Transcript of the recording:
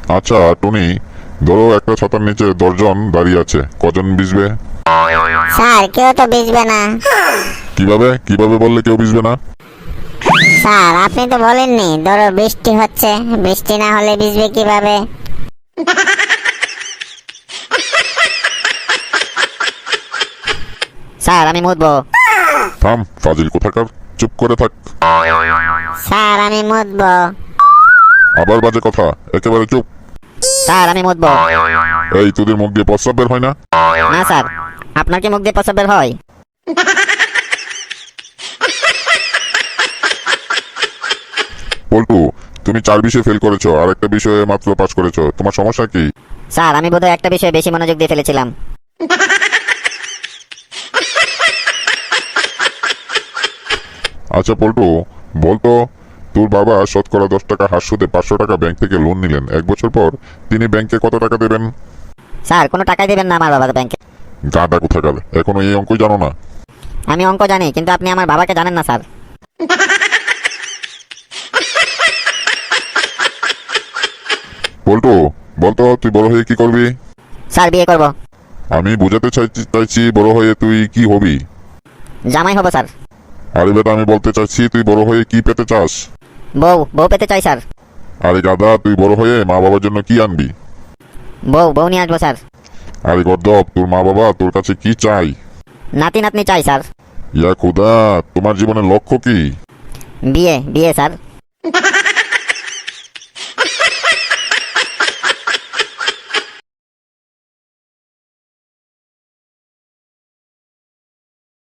আচ্ছা টুনি, ধরো একটা ছাতার নিচে 10 জন দাঁড়িয়ে আছে, কজন ভিজবে? স্যার কেউ তো ভিজবে না। কিভাবে কিভাবে বললে কেউ ভিজবে না? স্যার আপনি তো বলেননি ধরো বৃষ্টি হচ্ছে, বৃষ্টি না হলে ভিজবে কিভাবে? স্যার আমি মুতবো। থাম ফাজিল কোথাকার, চুপ করে থাক। স্যার আমি মুতবো। আবার বাজে কথা, একেবারে চুপ। স্যার আমি মুতবো। এই তোদের মুখ দিয়ে প্রস্রাব বের হয় না? না স্যার, আপনার কি মুখ দিয়ে প্রস্রাব বের হয়? পল্টু, তুমি 4 বিষয়ে ফেল করেছো আর একটা বিষয়ে মাত্র পাস করেছো, তোমার সমস্যা কি? স্যার আমি বোধহয় একটা বিষয়ে বেশি মনোযোগ দিয়ে ফেলেছিলাম। আচ্ছা পল্টু, বলতো, তোর বাবা শতকরা 10 টাকা হার সুদে 500 টাকা ব্যাংক থেকে লোন নিলেন, 1 বছর পর তিনি ব্যাংকে কত টাকা দেবেন? স্যার কোনো টাকাই দেবেন না আমার বাবার ব্যাংকে। গাঁদা কোথাকার, এখনো এই অঙ্কই জানো না? আমি অঙ্ক জানি, কিন্তু আপনি আমার বাবাকে জানেন না স্যার। পল্টু, বলতো তুই বড় হয়ে কি করবি? স্যার বিয়ে করব। আমি বুঝাতে চাইছি বড় হয়ে তুই কি হবি। জামাই হব স্যার। আরে বেটা, আমি বলতে চাইছি তুই বড় হয়ে কি পেতে চাস। বউ বউ পেতে চাই স্যার। আরে গাদা, তুই বড় হয়ে মা বাবার জন্য কি আনবি? বউ বউ নিয়ে আসবো স্যার। আরে গর্দব, তোর মা বাবা তোর কাছে কি চাই? নাতি নাতনি চাই স্যার। ইয়া খুদা, তোমার জীবনের লক্ষ্য কি? বিয়ে বিয়ে স্যার।